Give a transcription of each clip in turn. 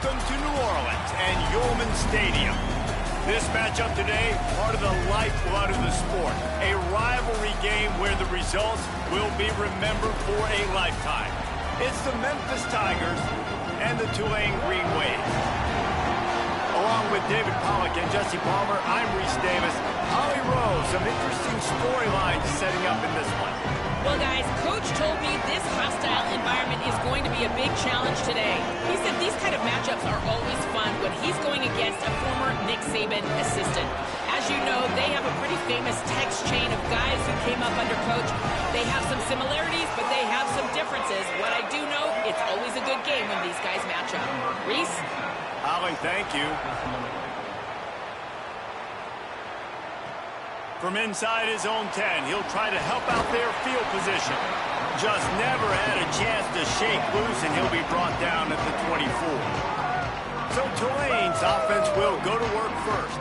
Welcome to New Orleans and Yulman Stadium. This matchup today, part of the lifeblood of the sport. A rivalry game where the results will be remembered for a lifetime. It's the Memphis Tigers and the Tulane Green Waves. Along with David Pollack and Jesse Palmer, I'm Reese Davis. Holly Rose, some interesting storylines setting up in this one. Well, guys, Coach told me this hostile environment is going to be a big challenge today. He said these kind of matchups are always fun when he's going against a former Nick Saban assistant. As you know, they have a pretty famous text chain of guys who came up under Coach. They have some similarities, but they have some differences. What I do know, it's always a good game when these guys match up. Reese? Holly, thank you. From inside his own 10, he'll try to help out their field position. Just never had a chance to shake loose, and he'll be brought down at the 24. So Tulane's offense will go to work first.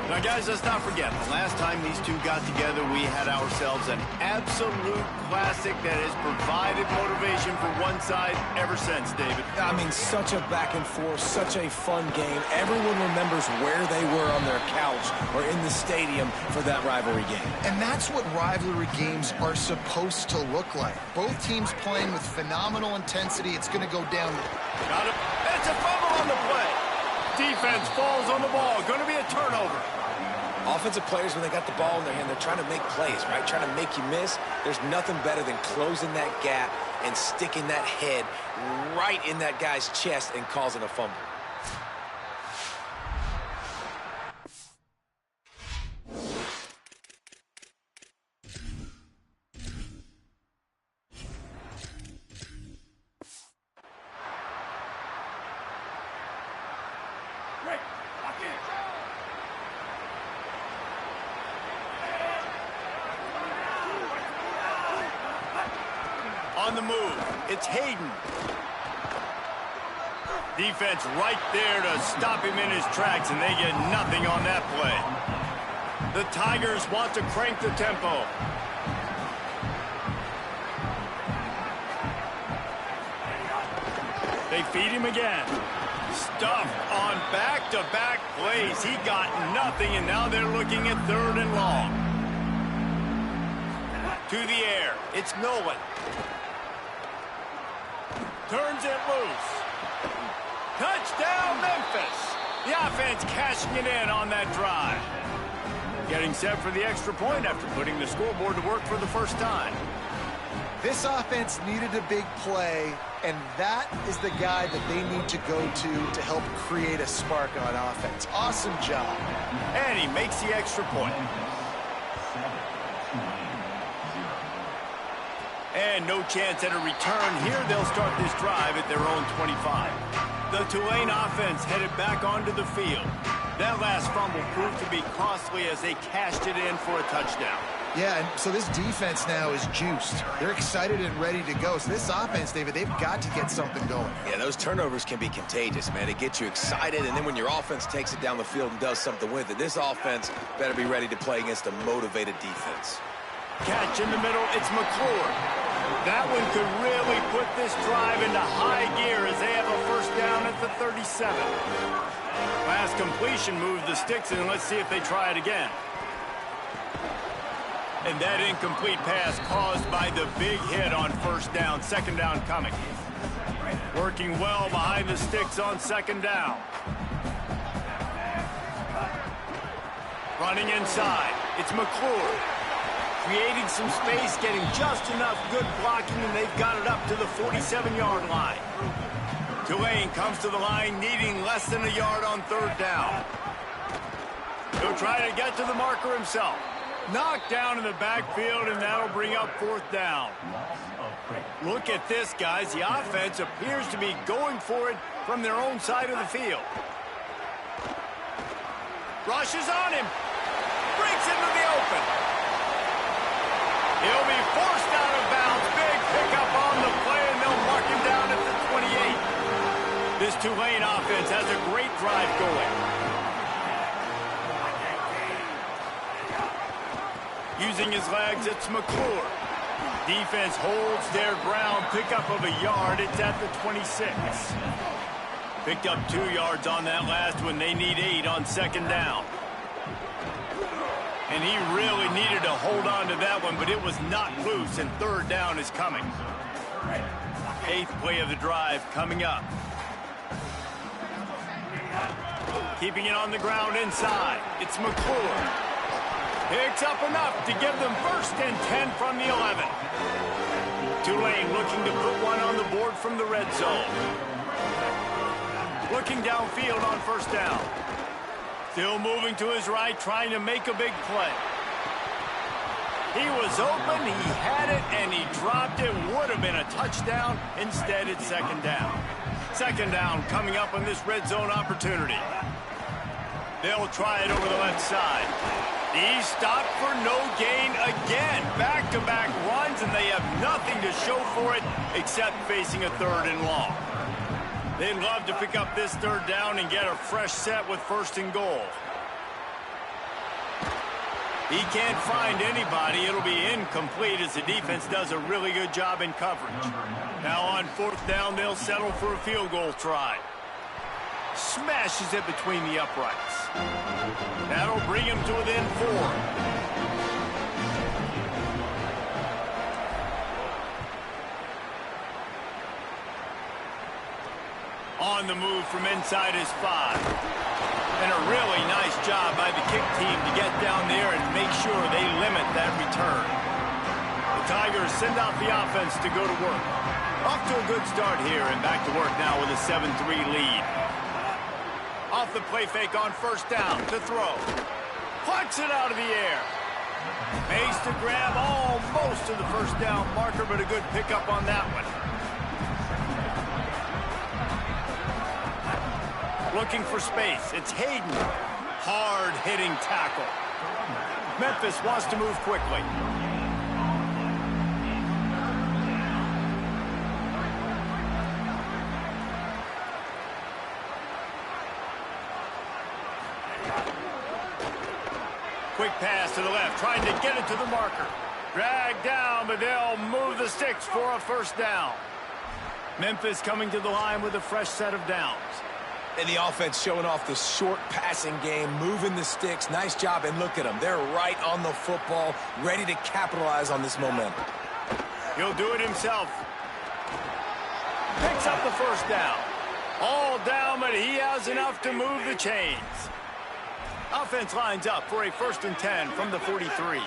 Now, guys, let's not forget, the last time these two got together, we had ourselves an absolute classic that has provided motivation for one side ever since, David. I mean, such a back and forth, such a fun game. Everyone remembers where they were on their couch or in the stadium for that rivalry game. And that's what rivalry games are supposed to look like. Both teams playing with phenomenal intensity. It's going to go down. Got it. It's a fumble on the play. Defense falls on the ball. Going to be a turnover. Offensive players, when they got the ball in their hand, they're trying to make plays, right? Trying to make you miss. There's nothing better than closing that gap and sticking that head right in that guy's chest and causing a fumble. On the move, it's Hayden. Defense right there to stop him in his tracks, and they get nothing on that play. The Tigers want to crank the tempo. They feed him again. Stuffed on back-to-back plays. He got nothing, and now they're looking at 3rd and long. To the air, it's Nolan. Turns it loose. Touchdown, Memphis. The offense cashing it in on that drive. Getting set for the extra point after putting the scoreboard to work for the first time. This offense needed a big play, and that is the guy that they need to go to help create a spark on offense. Awesome job. And he makes the extra point. And no chance at a return. Here they'll start this drive at their own 25. The Tulane offense headed back onto the field. That last fumble proved to be costly as they cashed it in for a touchdown. Yeah, and so this defense now is juiced. They're excited and ready to go. So this offense, David, they've got to get something going. Yeah, those turnovers can be contagious, man. It gets you excited, and then when your offense takes it down the field and does something with it, this offense better be ready to play against a motivated defense. Catch in the middle, it's McClure. That one could really put this drive into high gear as they have a first down at the 37. Last completion moved the sticks, and let's see if they try it again. And that incomplete pass caused by the big hit on first down, 2nd down coming. Working well behind the sticks on 2nd down. Running inside, it's McClure. Creating some space, getting just enough good blocking, and they've got it up to the 47-yard line. Tulane comes to the line needing less than a yard on 3rd down. He'll try to get to the marker himself. Knocked down in the backfield, and that'll bring up 4th down. Look at this, guys. The offense appears to be going for it from their own side of the field. Rushes on him. Breaks into the open. He'll be forced out of bounds. Big pickup on the play, and they'll mark him down at the 28. This Tulane offense has a great drive going. Using his legs, it's McClure. Defense holds their ground. Pickup of a yard. It's at the 26. Picked up 2 yards on that last one. They need 8 on second down. And he really needed to hold on to that one, but it was not loose, and third down is coming. 8th play of the drive coming up. Keeping it on the ground inside. It's McClure. Picks up enough to give them 1st and 10 from the 11. Tulane looking to put one on the board from the red zone. Looking downfield on 1st down. Still moving to his right, trying to make a big play. He was open, he had it, and he dropped it. Would have been a touchdown. Instead, it's 2nd down. 2nd down coming up on this red zone opportunity. They'll try it over the left side. He stopped for no gain again. Back-to-back runs, and they have nothing to show for it except facing a 3rd and long. They'd love to pick up this 3rd down and get a fresh set with 1st and goal. He can't find anybody. It'll be incomplete as the defense does a really good job in coverage. Now on 4th down, they'll settle for a field goal try. Smashes it between the uprights. That'll bring him to within 4. On the move from inside his 5. And a really nice job by the kick team to get down there and make sure they limit that return. The Tigers send out the offense to go to work. Off to a good start here and back to work now with a 7-3 lead. Off the play fake on 1st down to throw. Plucks it out of the air. Makes the grab almost to the 1st down marker, but a good pickup on that one. Looking for space. It's Hayden. Hard-hitting tackle. Memphis wants to move quickly. Quick pass to the left, trying to get it to the marker. Dragged down, but they'll move the sticks for a 1st down. Memphis coming to the line with a fresh set of downs. And the offense showing off the short passing game, moving the sticks. Nice job, and look at them. They're right on the football, ready to capitalize on this momentum. He'll do it himself. Picks up the 1st down. All down, but he has enough to move the chains. Offense lines up for a 1st and 10 from the 43.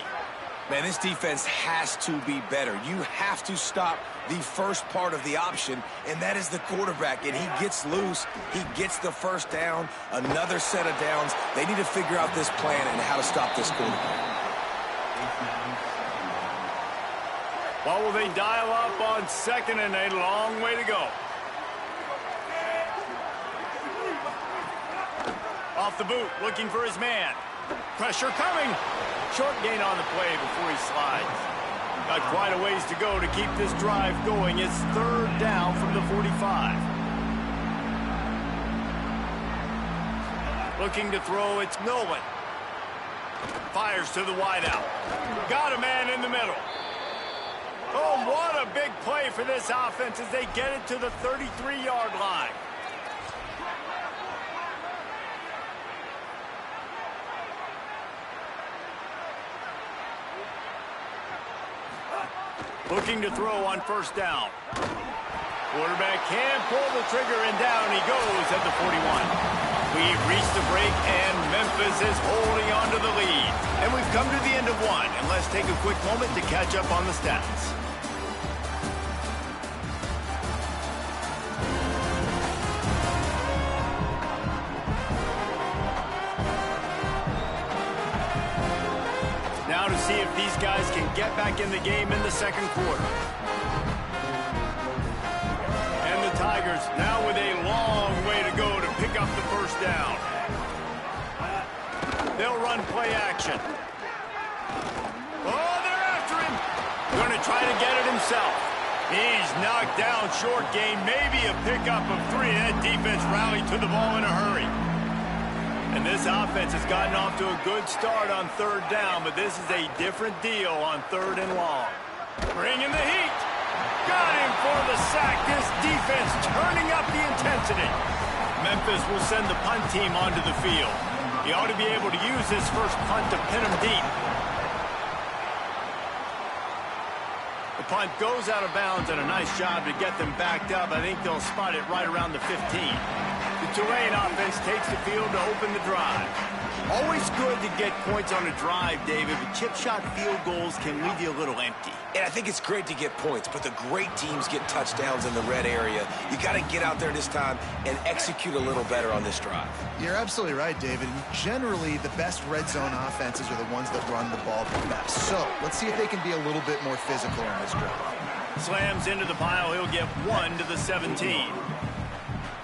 Man, this defense has to be better. You have to stop the first part of the option, and that is the quarterback. And he gets loose. He gets the 1st down, another set of downs. They need to figure out this plan and how to stop this quarterback. What will they dial up on 2nd and a long way to go? Off the boot, looking for his man. Pressure coming. Short gain on the play before he slides. Got quite a ways to go to keep this drive going. It's 3rd down from the 45. Looking to throw, it's Nolan. Fires to the wideout. Got a man in the middle. Oh, what a big play for this offense as they get it to the 33-yard line. Looking to throw on 1st down. Quarterback can't pull the trigger, and down he goes at the 41. We've reached the break, and Memphis is holding on to the lead. And we've come to the end of one, and let's take a quick moment to catch up on the stats. Now to see if these guys can get back in the game in the 2nd quarter. And the Tigers now with a long way to go to pick up the 1st down. They'll run play action. Oh, they're after him. Going to try to get it himself. He's knocked down, short game, maybe a pickup of 3. That defense rallied to the ball in a hurry. And this offense has gotten off to a good start on 3rd down, but this is a different deal on 3rd and long. Bringing the heat. Got him for the sack. This defense turning up the intensity. Memphis will send the punt team onto the field. He ought to be able to use his first punt to pin him deep. The punt goes out of bounds, and a nice job to get them backed up. I think they'll spot it right around the 15. The Tulane offense takes the field to open the drive. Always good to get points on a drive, David, but chip shot field goals can leave you a little empty. And I think it's great to get points, but the great teams get touchdowns in the red area. You got to get out there this time and execute a little better on this drive. You're absolutely right, David. Generally, the best red zone offenses are the ones that run the ball the best. So let's see if they can be a little bit more physical on this drive. Slams into the pile. He'll get 1 to the 17.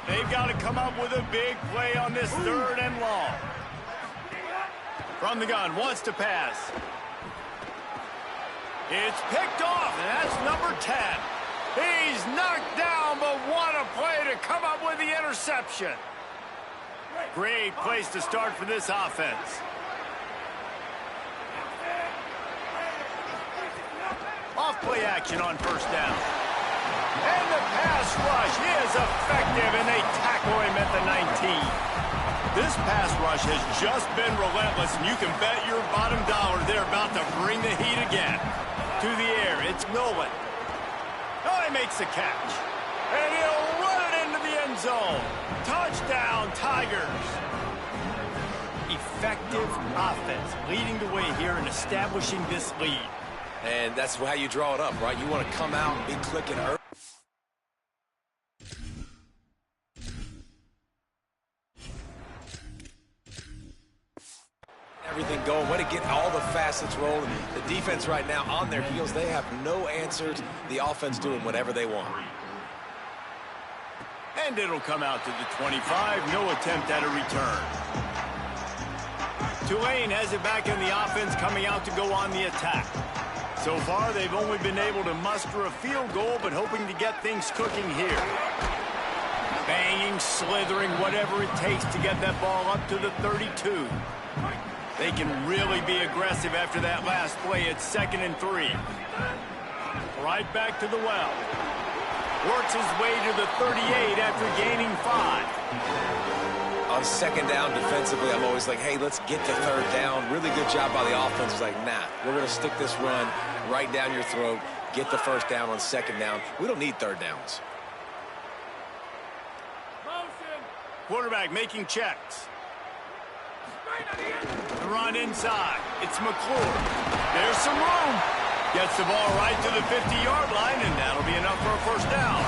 They've got to come up with a big play on this 3rd and long. From the gun, wants to pass. It's picked off, and that's number 10. He's knocked down, but what a play to come up with the interception. Great place to start for this offense. Off play action on 1st down. And the pass rush is effective, and they tackle him at the 19. This pass rush has just been relentless, and you can bet your bottom dollar they're about to bring the heat again. To the air, it's Nolan. Oh, he makes the catch. And he'll run it into the end zone. Touchdown, Tigers. Effective offense leading the way here and establishing this lead. And that's how you draw it up, right? You want to come out and be clicking early. Everything going, way to get all the facets rolling. The defense right now on their heels, they have no answers. The offense doing whatever they want. And it'll come out to the 25, no attempt at a return. Tulane has it back in the offense, coming out to go on the attack. So far, they've only been able to muster a field goal, but hoping to get things cooking here. Banging, slithering, whatever it takes to get that ball up to the 32. They can really be aggressive after that last play. It's 2nd and 3. Right back to the well. Works his way to the 38 after gaining 5. On 2nd down defensively, I'm always like, hey, let's get to 3rd down. Really good job by the offense. It's like, nah, we're going to stick this run right down your throat, get the 1st down on 2nd down. We don't need 3rd downs. Quarterback making checks. The run inside. It's McClure. There's some room. Gets the ball right to the 50-yard line, and that'll be enough for a 1st down.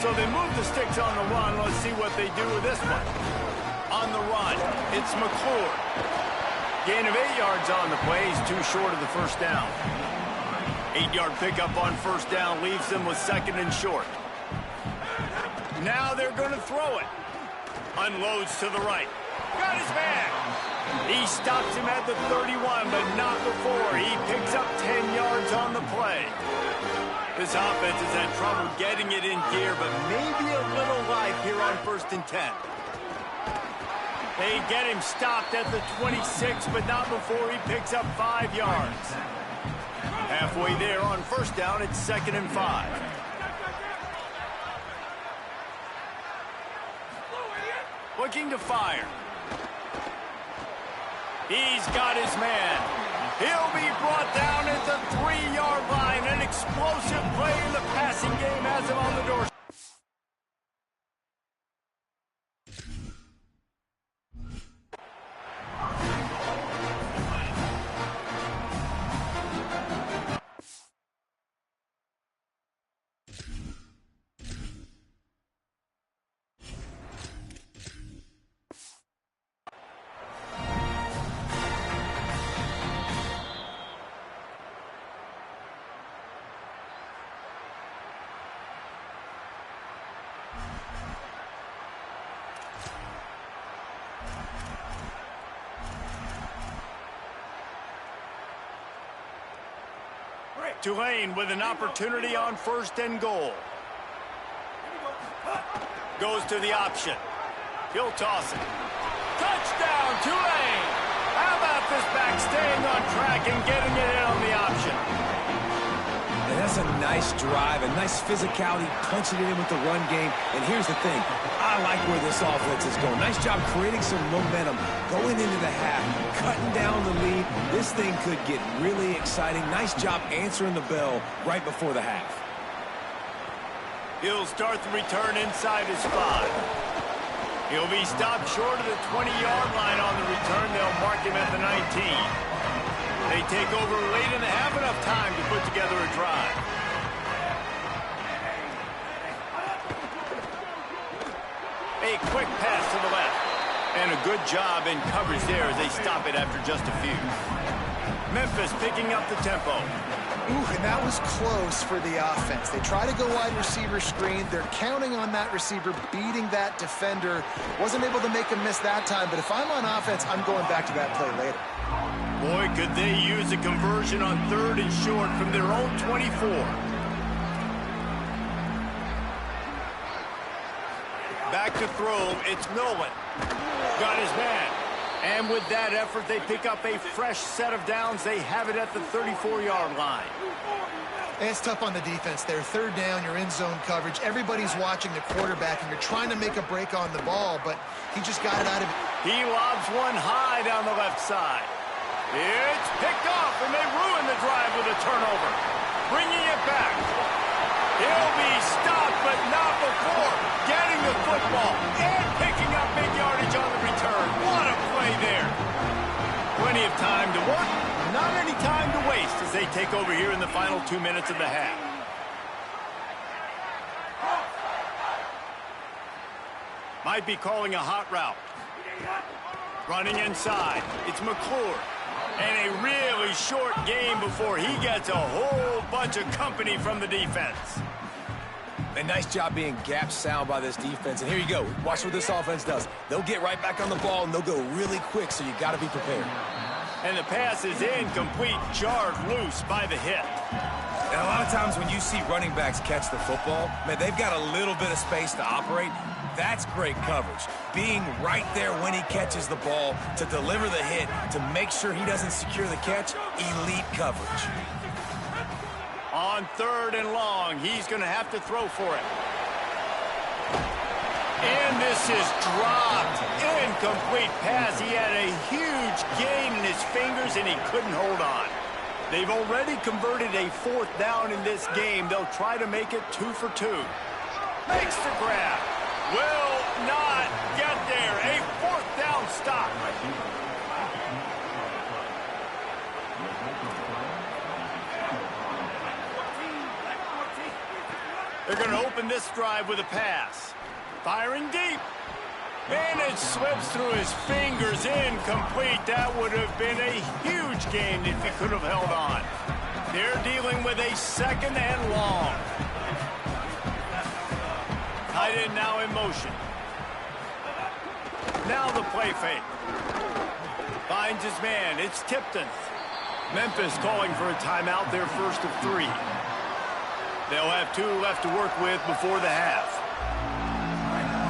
So they move the sticks on the run. Let's see what they do with this one. On the run, it's McClure. Gain of 8 yards on the play. He's too short of the 1st down. 8-yard pickup on 1st down leaves them with 2nd and short. Now they're going to throw it. Unloads to the right. Got his man. He stops him at the 31, but not before. He picks up 10 yards on the play. This offense has had trouble getting it in gear, but maybe a little life here on 1st and 10. They get him stopped at the 26, but not before he picks up 5 yards. Halfway there on 1st down, it's 2nd and 5. Looking to fire. He's got his man. He'll be brought down at the 3-yard line. An explosive play in the passing game has him on the doorstep. Tulane with an opportunity on 1st and goal. Goes to the option. He'll toss it. Touchdown, Tulane! How about this back staying on track and getting it in on the option? And that's a nice drive, a nice physicality, punching it in with the run game. And here's the thing, I like where this offense is going. Nice job creating some momentum, going into the half, cutting down the lead. This thing could get really exciting. Nice job answering the bell right before the half. He'll start the return inside his 5. He'll be stopped short of the 20-yard line on the return. They'll mark him at the 19. They take over late and have enough time to put together a drive. A quick pass to the left. And a good job in coverage there as they stop it after just a few. Memphis picking up the tempo. Ooh, and that was close for the offense. They try to go wide receiver screen. They're counting on that receiver beating that defender. Wasn't able to make a miss that time, but if I'm on offense, I'm going back to that play later. Boy, could they use a conversion on 3rd and short from their own 24. Back to throw, it's Nolan. Got his man. And with that effort, they pick up a fresh set of downs. They have it at the 34-yard line. And it's tough on the defense there. 3rd down, you're in zone coverage. Everybody's watching the quarterback, and you're trying to make a break on the ball, but he just got it out of it. He lobs one high down the left side. It's picked off, and they ruin the drive with a turnover. Bringing it back. He'll be stopped, but not before getting the football and picking up big yardage on the return. What a play there. Plenty of time to work, not any time to waste as they take over here in the final 2 minutes of the half. Might be calling a hot route. Running inside, it's McClure. And a really short game before he gets a whole bunch of company from the defense. A nice job being gap sound by this defense. And here you go. Watch what this offense does. They'll get right back on the ball, and they'll go really quick, so you got to be prepared. And the pass is incomplete, jarred loose by the hit. And a lot of times when you see running backs catch the football, man, they've got a little bit of space to operate. That's great coverage. Being right there when he catches the ball to deliver the hit, to make sure he doesn't secure the catch, elite coverage. On 3rd and long, he's going to have to throw for it. And this is dropped. Incomplete pass. He had a huge gain in his fingers, and he couldn't hold on. They've already converted a 4th down in this game. They'll try to make it 2 for 2. Makes the grab. Will not get there. A 4th down stop. They're going to open this drive with a pass. Firing deep. And it slips through his fingers. Incomplete. That would have been a huge gain if he could have held on. They're dealing with a 2nd and long. Tight end now in motion. Now the play fake. Finds his man. It's Tipton. Memphis calling for a timeout, their first of 3. They'll have 2 left to work with before the half.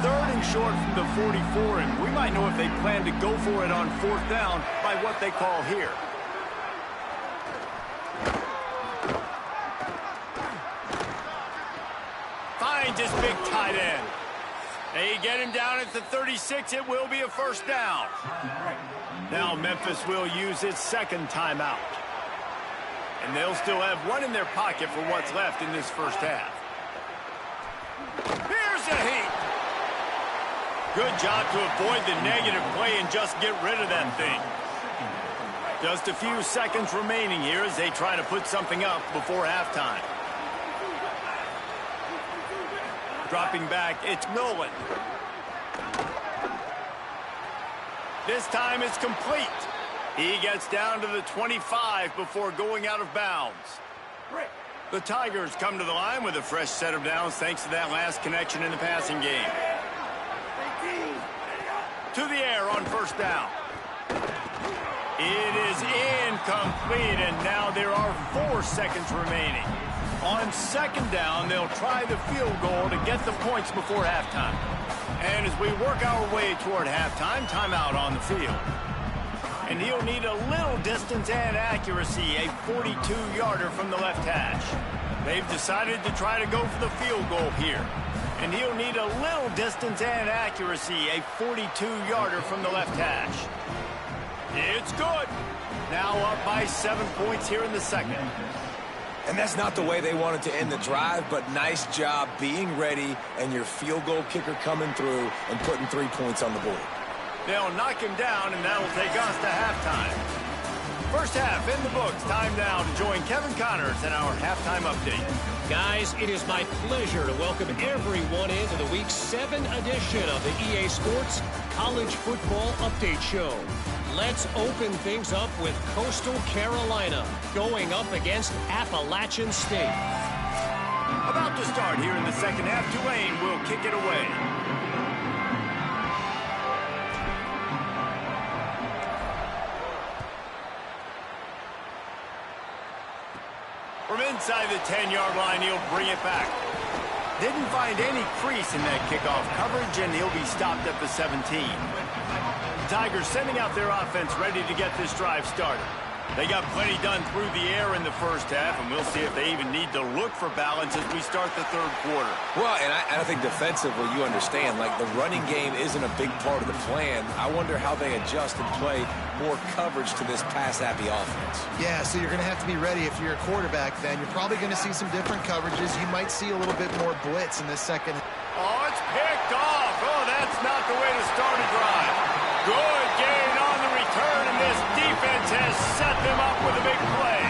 3rd and short from the 44, and we might know if they plan to go for it on 4th down by what they call here. Finds his big tight end. They get him down at the 36. It will be a 1st down. Now Memphis will use its 2nd timeout. And they'll still have 1 in their pocket for what's left in this first half. Here's a heat. Good job to avoid the negative play and just get rid of that thing. Just a few seconds remaining here as they try to put something up before halftime. Dropping back, it's Nolan. This time it's complete. He gets down to the 25 before going out of bounds. The Tigers come to the line with a fresh set of downs thanks to that last connection in the passing game. To the air on 1st down. It is incomplete, and now there are 4 seconds remaining. On 2nd down, they'll try the field goal to get the points before halftime. And as we work our way toward halftime, timeout on the field. And he'll need a little distance distance and accuracy, a 42-yarder from the left hash. They've decided to try to go for the field goal here. And he'll need a little distance and accuracy, a 42-yarder from the left hash. It's good. Now up by 7 points here in the second. And that's not the way they wanted to end the drive, but nice job being ready and your field goal kicker coming through and putting 3 points on the board. They'll knock him down, and that'll take us to halftime. First half in the books. Time now to join Kevin Connors in our halftime update. Guys, it is my pleasure to welcome everyone into the Week 7 edition of the EA Sports College Football Update Show. Let's open things up with Coastal Carolina going up against Appalachian State. About to start here in the second half. Tulane will kick it away. From inside the 10-yard line, he'll bring it back. Didn't find any crease in that kickoff coverage, and he'll be stopped at the 17. The Tigers sending out their offense ready to get this drive started. They got plenty done through the air in the first half, and we'll see if they even need to look for balance as we start the third quarter. Well, and I think defensively, you understand, like the running game isn't a big part of the plan. I wonder how they adjust and play more coverage to this pass-happy offense. Yeah, so you're going to have to be ready if you're a quarterback then. You're probably going to see some different coverages. You might see a little bit more blitz in this second. Oh, it's picked off. Oh, that's not the way to start a drive. Good gain on the return, and this defense has set them up with a big play.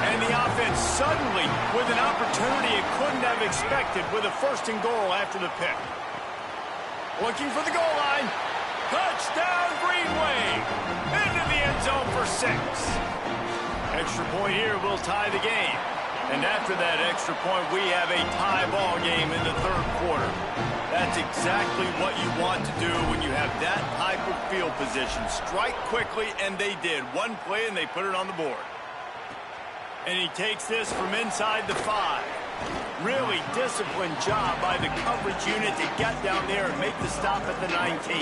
And the offense suddenly with an opportunity it couldn't have expected with a first and goal after the pick. Looking for the goal line. Touchdown, Greenway. Into the end zone for 6. Extra point here will tie the game. And after that extra point, we have a tie ball game in the third quarter. That's exactly what you want to do when you have that type of field position. Strike quickly, and they did. One play, and they put it on the board. And he takes this from inside the 5. Really disciplined job by the coverage unit to get down there and make the stop at the 19.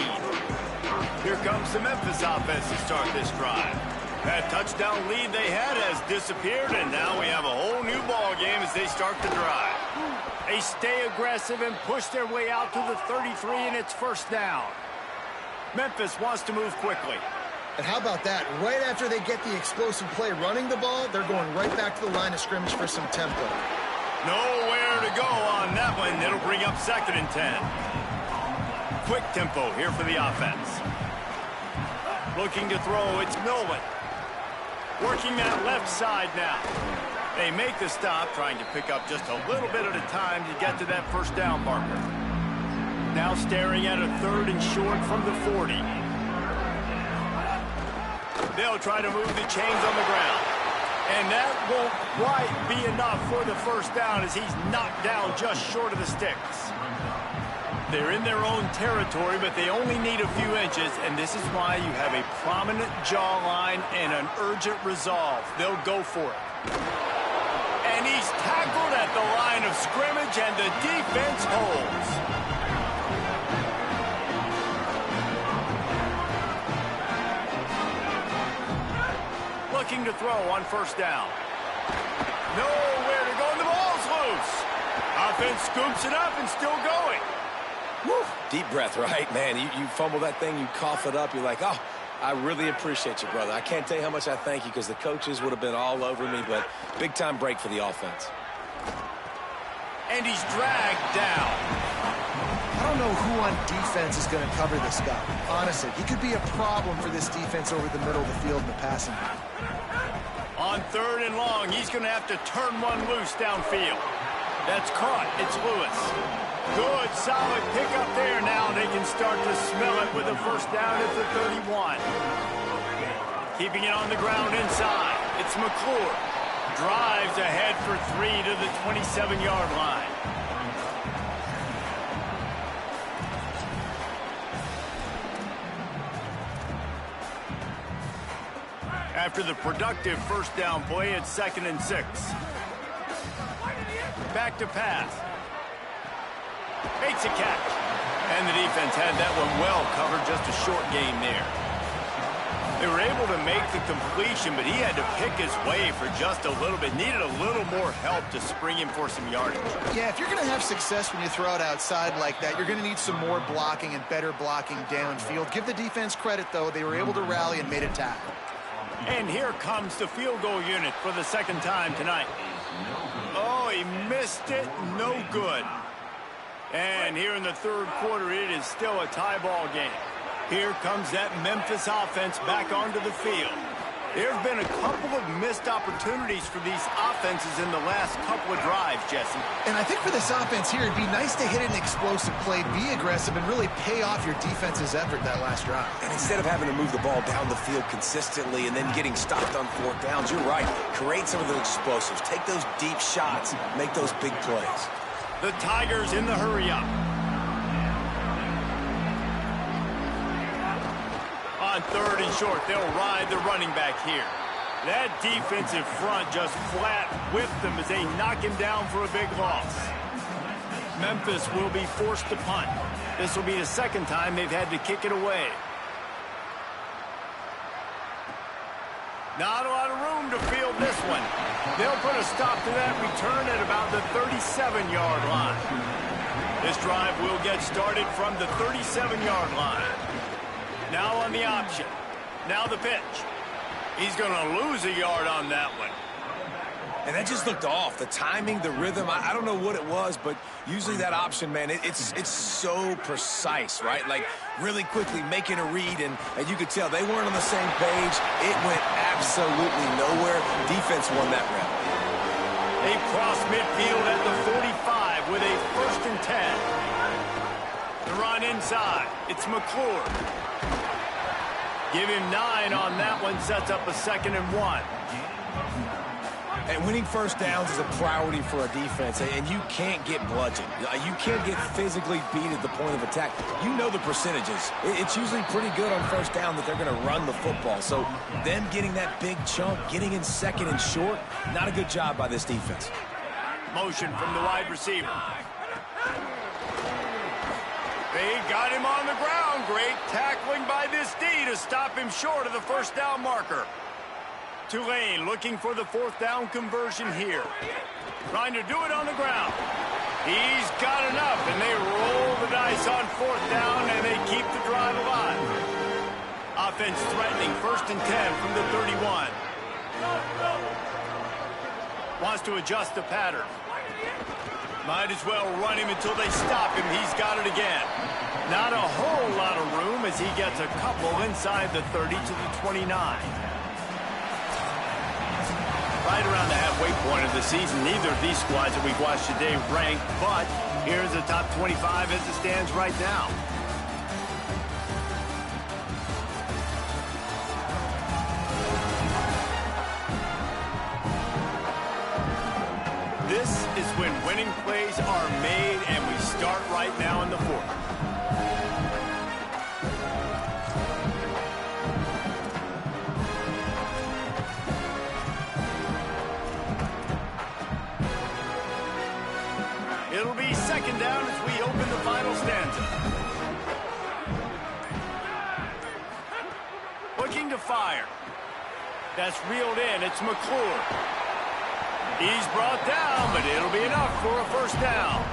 Here comes the Memphis offense to start this drive. That touchdown lead they had has disappeared, and now we have a whole new ball game as they start the drive. They stay aggressive and push their way out to the 33, and it's first down. Memphis wants to move quickly. And how about that? Right after they get the explosive play running the ball, they're going right back to the line of scrimmage for some tempo. Nowhere to go on that one. It'll bring up 2nd and 10. Quick tempo here for the offense. Looking to throw, it's Nolan. Working that left side now. They make the stop, trying to pick up just a little bit at a time to get to that first down marker. Now staring at a 3rd and short from the 40. They'll try to move the chains on the ground. And that won't quite be enough for the first down as he's knocked down just short of the sticks. They're in their own territory, but they only need a few inches, and this is why you have a prominent jawline and an urgent resolve. They'll go for it. And he's tackled at the line of scrimmage, and the defense holds. Looking to throw on first down. Nowhere to go, and the ball's loose. Offense scoops it up and still going. Woo. Deep breath, right, man? You fumble that thing, you cough it up, you're like, oh, I really appreciate you, brother. I can't tell you how much I thank you because the coaches would have been all over me, but big-time break for the offense. And he's dragged down. I don't know who on defense is going to cover this guy. Honestly, he could be a problem for this defense over the middle of the field in the passing game. On 3rd and long, he's going to have to turn one loose downfield. That's caught. It's Lewis. Good, solid pickup there. Now they can start to smell it with a first down at the 31. Keeping it on the ground inside. It's McClure. Drives ahead for 3 to the 27-yard line. After the productive first down play, it's 2nd and 6. Back to pass. Makes a catch. And the defense had that one well covered, just a short game there. They were able to make the completion, but he had to pick his way for just a little bit. Needed a little more help to spring him for some yardage. Yeah, if you're going to have success when you throw it outside like that, you're going to need some more blocking and better blocking downfield. Give the defense credit, though. They were able to rally and made a tackle. And here comes the field goal unit for the second time tonight. Oh, he missed it. No good. And here in the third quarter, it is still a tie ball game. Here comes that Memphis offense back onto the field. There have been a couple of missed opportunities for these offenses in the last couple of drives, Jesse. And I think for this offense here, it'd be nice to hit an explosive play, be aggressive, and really pay off your defense's effort that last drive. And instead of having to move the ball down the field consistently and then getting stopped on fourth downs, you're right. Create some of those explosives. Take those deep shots. Make those big plays. The Tigers in the hurry-up. On third and short, they'll ride the running back here. That defensive front just flat whipped them as they knock him down for a big loss. Memphis will be forced to punt. This will be the second time they've had to kick it away. Not a lot of room to field this one. They'll put a stop to that return at about the 37-yard line. This drive will get started from the 37-yard line. Now on the option. Now the pitch. He's going to lose a yard on that one. And that just looked off. The timing, the rhythm, I don't know what it was, but usually that option, man, it's so precise, right? Like really quickly making a read, and you could tell they weren't on the same page. It went absolutely nowhere. Defense won that round. They cross midfield at the 45 with a 1st and 10. The run inside. It's McClure. Give him 9 on that one. Sets up a 2nd and 1. And winning first downs is a priority for a defense, and you can't get bludgeoned. You can't get physically beat at the point of attack. You know the percentages. It's usually pretty good on first down that they're going to run the football. So them getting that big chunk, getting in 2nd and short, not a good job by this defense. Motion from the wide receiver. They got him on the ground. Great tackling by this D to stop him short of the first down marker. Tulane looking for the 4th down conversion here. Trying to do it on the ground. He's got enough, and they roll the dice on 4th down, and they keep the drive alive. Offense threatening 1st and 10 from the 31. Wants to adjust the pattern. Might as well run him until they stop him. He's got it again. Not a whole lot of room as he gets a couple inside the 30 to the 29. Right around the halfway point of the season, neither of these squads that we've watched today ranked, but here's the top 25 as it stands right now. This is when winning plays are made, and we start right now in the 4th. It'll be 2nd down as we open the final stanza. Looking to fire. That's reeled in. It's McClure. He's brought down, but it'll be enough for a 1st down.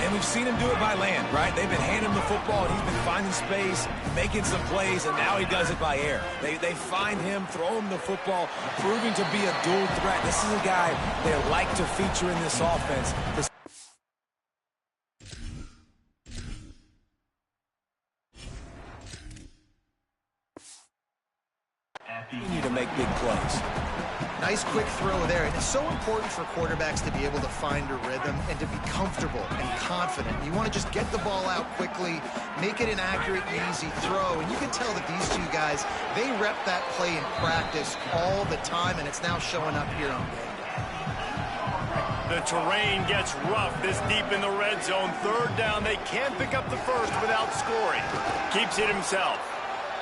And we've seen him do it by land, right? They've been handing him the football, and he's been finding space, making some plays, and now he does it by air. They find him, throw him the football, proving to be a dual threat. This is a guy they like to feature in this offense. Continue to make big plays. Nice quick throw there. And it's so important for quarterbacks to be able to find a rhythm and to be comfortable and confident. You want to just get the ball out quickly, make it an accurate and easy throw. And you can tell that these two guys, they rep that play in practice all the time, and it's now showing up here on game. The terrain gets rough this deep in the red zone. 3rd down, they can't pick up the first without scoring. Keeps it himself.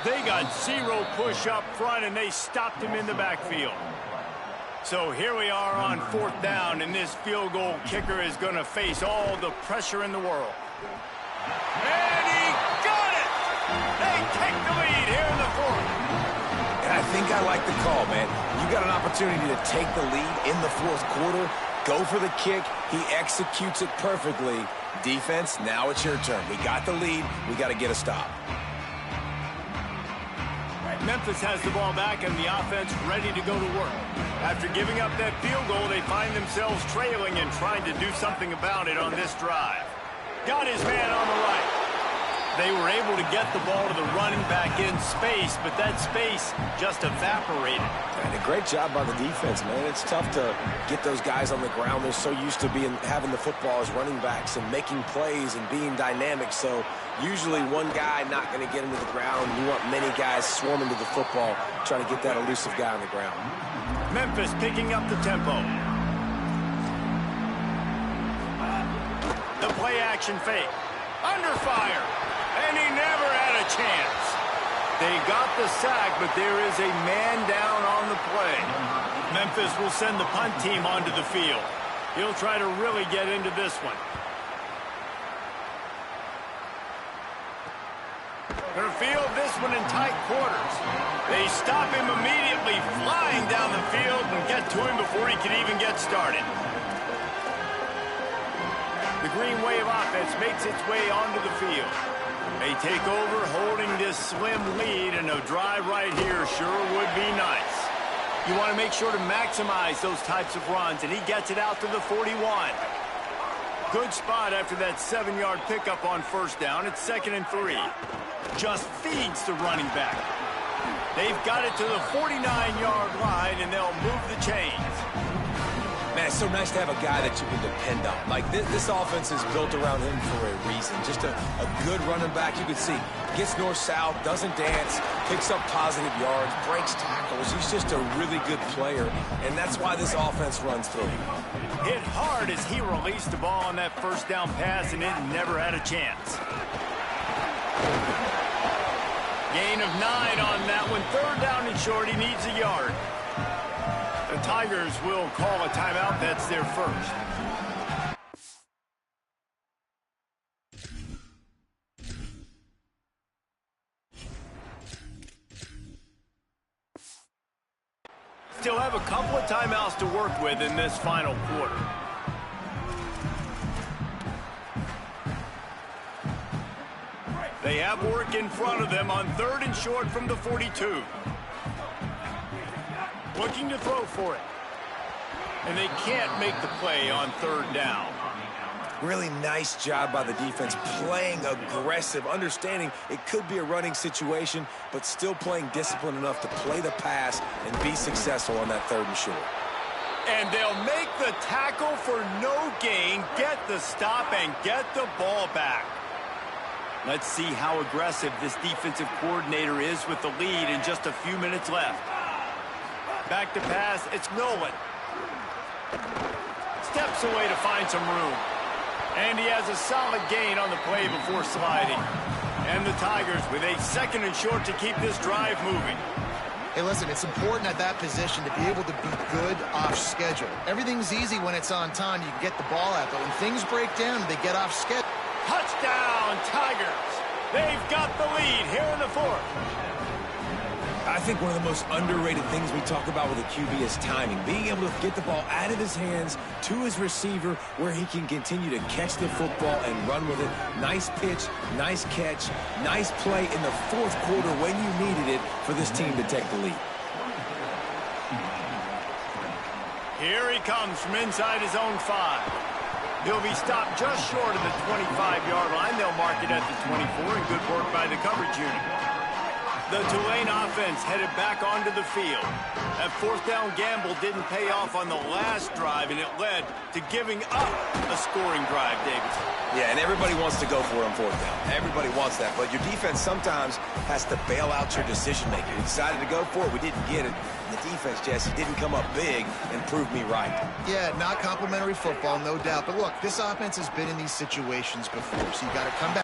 They got 0 push up front, and they stopped him in the backfield. So here we are on 4th down, and this field goal kicker is going to face all the pressure in the world. And he got it! They take the lead here in the 4th. think I like the call, man. You got an opportunity to take the lead in the fourth quarter. Go for the kick. He executes it perfectly. Defense, now it's your turn. We got the lead. We got to get a stop. Memphis has the ball back and the offense ready to go to work. After giving up that field goal, they find themselves trailing and trying to do something about it on this drive. Got his man on the right. They were able to get the ball to the running back in space, but that space just evaporated. And a great job by the defense, man. It's tough to get those guys on the ground. They're so used to having the football as running backs and making plays and being dynamic. So usually one guy not going to get him to the ground. You want many guys swarming to the football, trying to get that elusive guy on the ground. Memphis picking up the tempo. The play action fake. Under fire. And he never had a chance. They got the sack, but there is a man down on the play. Memphis will send the punt team onto the field. He'll try to really get into this one. They'll field this one in tight quarters. They stop him immediately, flying down the field and get to him before he can even get started. The Green Wave offense makes its way onto the field. They take over, holding this slim lead, and a drive right here sure would be nice. You want to make sure to maximize those types of runs, and he gets it out to the 41. Good spot after that 7-yard pickup on first down. It's 2nd and 3. Just feeds the running back. They've got it to the 49-yard line, and they'll move the chains. Man, it's so nice to have a guy that you can depend on. Like, this offense is built around him for a reason. Just a good running back. You can see, gets north-south, doesn't dance, picks up positive yards, breaks tackles. He's just a really good player, and that's why this offense runs through him. Hit hard as he released the ball on that first down pass, and it never had a chance. Gain of 9 on that one. 3rd down and short. He needs a yard. The Tigers will call a timeout. That's their first. Still have a couple of timeouts to work with in this final quarter. They have work in front of them on 3rd and short from the 42. Looking to throw for it. And they can't make the play on 3rd down. Really nice job by the defense, playing aggressive, understanding it could be a running situation, but still playing disciplined enough to play the pass and be successful on that 3rd and short. And they'll make the tackle for no gain, get the stop, and get the ball back. Let's see how aggressive this defensive coordinator is with the lead in just a few minutes left. Back to pass, it's Nolan. Steps away to find some room. And he has a solid gain on the play before sliding. And the Tigers with a 2nd and short to keep this drive moving. Hey, listen, it's important at that position to be able to be good off schedule. Everything's easy when it's on time. You can get the ball out, but when things break down, they get off schedule. Touchdown, Tigers! They've got the lead here in the 4th. I think one of the most underrated things we talk about with a QB is timing. Being able to get the ball out of his hands to his receiver where he can continue to catch the football and run with it. Nice pitch, nice catch, nice play in the 4th quarter when you needed it for this team to take the lead. Here he comes from inside his own 5. He'll be stopped just short of the 25-yard line. They'll mark it at the 24, and good work by the coverage unit. The Tulane offense headed back onto the field. That 4th down gamble didn't pay off on the last drive, and it led to giving up a scoring drive, Davis. Yeah, and everybody wants to go for it on 4th down. Everybody wants that, but your defense sometimes has to bail out your decision-making. We decided to go for it. We didn't get it. The defense, Jesse, didn't come up big and prove me right. Yeah, not complimentary football, no doubt. But look, this offense has been in these situations before, so you got to come back.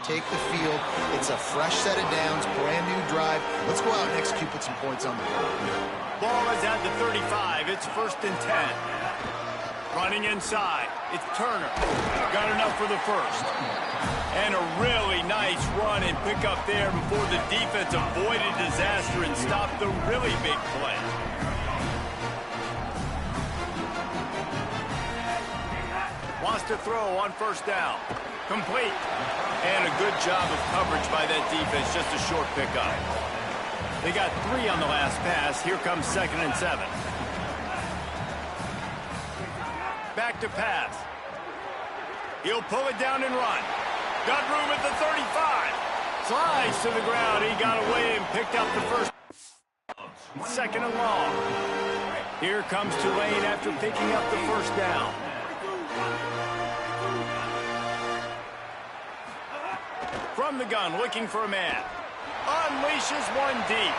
Take the field. It's a fresh set of downs, brand new drive. Let's go out and execute, put some points on the board. Ball is at the 35. It's 1st and 10. Running inside. It's Turner. Got enough for the first. And a really nice run and pick up there before the defense avoided disaster and stopped the really big play. Wants to throw on 1st down. Complete. And a good job of coverage by that defense. Just a short pickup. They got 3 on the last pass. Here comes 2nd and 7. Back to pass. He'll pull it down and run. Got room at the 35. Slides to the ground. He got away and picked up the first. 2nd and long. Here comes Tulane after picking up the 1st down. From the gun, looking for a man. Unleashes one deep.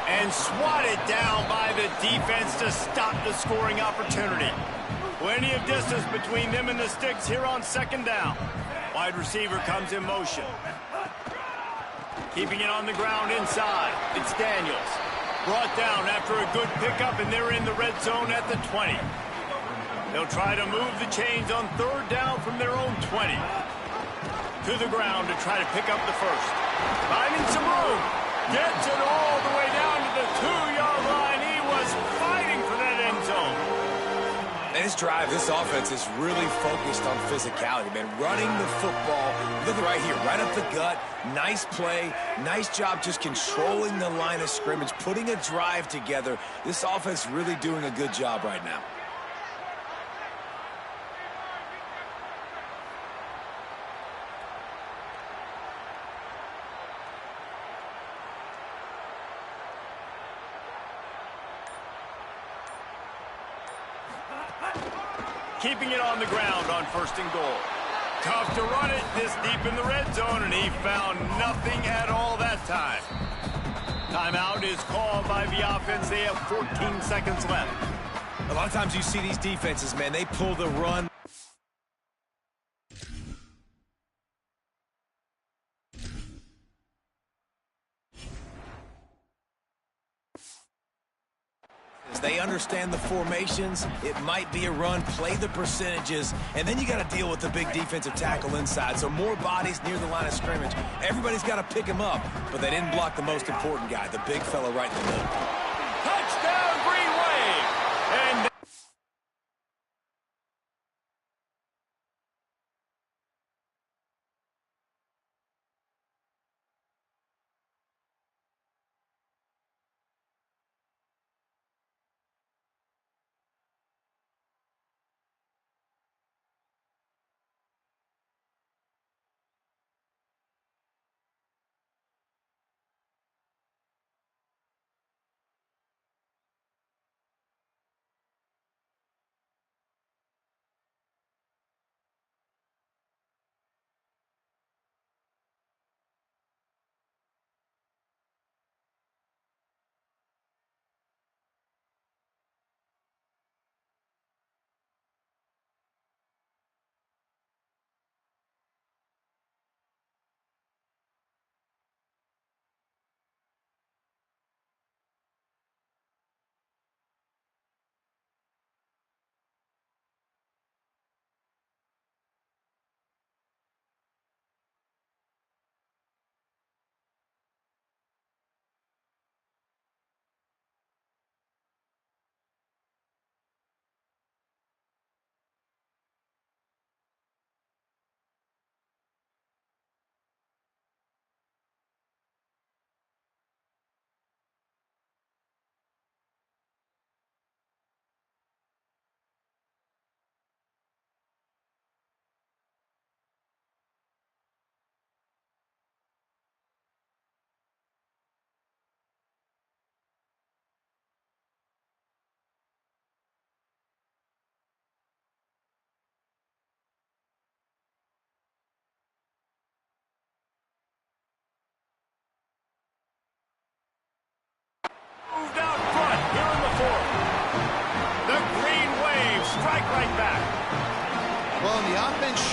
And swatted down by the defense to stop the scoring opportunity. Plenty of distance between them and the sticks here on 2nd down. Wide receiver comes in motion. Keeping it on the ground inside. It's Daniels. Brought down after a good pickup, and they're in the red zone at the 20. They'll try to move the chains on 3rd down from their own 20. To the ground to try to pick up the first. Finding some room. Gets it all the way down to the 2-yard line. He was fighting for that end zone. And this drive, this offense is really focused on physicality, man. Running the football. Look at right here, right up the gut. Nice play. Nice job just controlling the line of scrimmage, putting a drive together. This offense really doing a good job right now. Keeping it on the ground on 1st and goal. Tough to run it this deep in the red zone, and he found nothing at all that time. Timeout is called by the offense. They have 14 seconds left. A lot of times you see these defenses, man, they pull the run. They understand the formations. It might be a run. Play the percentages. And then you got to deal with the big defensive tackle inside. So more bodies near the line of scrimmage. Everybody's got to pick him up. But they didn't block the most important guy, the big fella right in the middle. Touchdown, Green Wave! And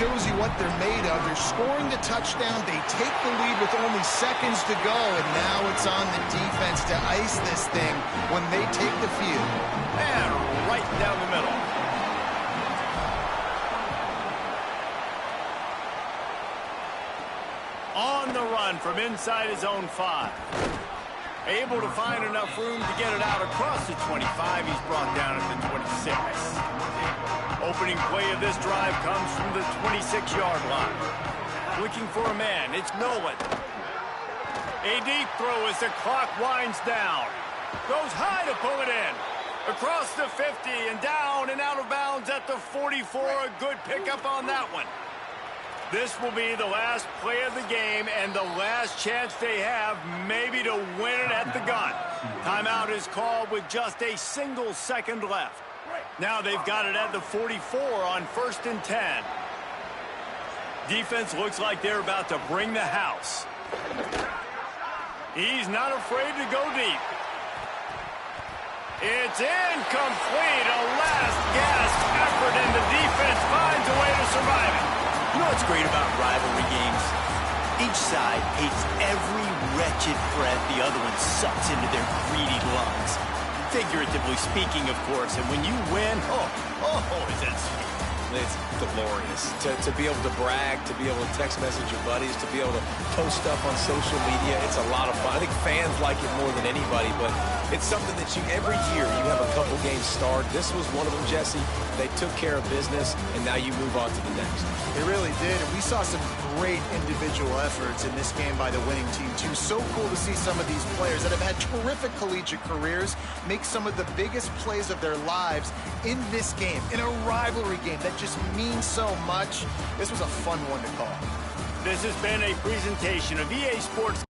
shows you what they're made of. They're scoring the touchdown. They take the lead with only seconds to go, and now it's on the defense to ice this thing when they take the field. And right down the middle. On the run from inside his own 5. Able to find enough room to get it out across the 25. He's brought down at the 26. Opening play of this drive comes from the 26-yard line. Looking for a man. It's Nolan. A deep throw as the clock winds down. Goes high to pull it in. Across the 50 and down and out of bounds at the 44. A good pickup on that one. This will be the last play of the game and the last chance they have maybe to win it at the gun. Timeout is called with just a single second left. Now they've got it at the 44 on 1st and 10. Defense looks like they're about to bring the house. He's not afraid to go deep. It's incomplete. A last-gasp effort, and the defense finds a way to survive it. You know what's great about rivalry games? Each side hates every wretched breath the other one sucks into their greedy lungs. Figuratively speaking, of course. And when you win, is that sweet. It's glorious to be able to brag, to be able to text message your buddies, to be able to post stuff on social media. It's a lot of fun. I think fans like it more than anybody, but it's something that every year you have a couple games start. This was one of them, Jesse. They took care of business, and now you move on to the next. They really did, and we saw some great individual efforts in this game by the winning team, too. So cool to see some of these players that have had terrific collegiate careers make some of the biggest plays of their lives in this game, in a rivalry game that just means so much. This was a fun one to call. This has been a presentation of EA Sports.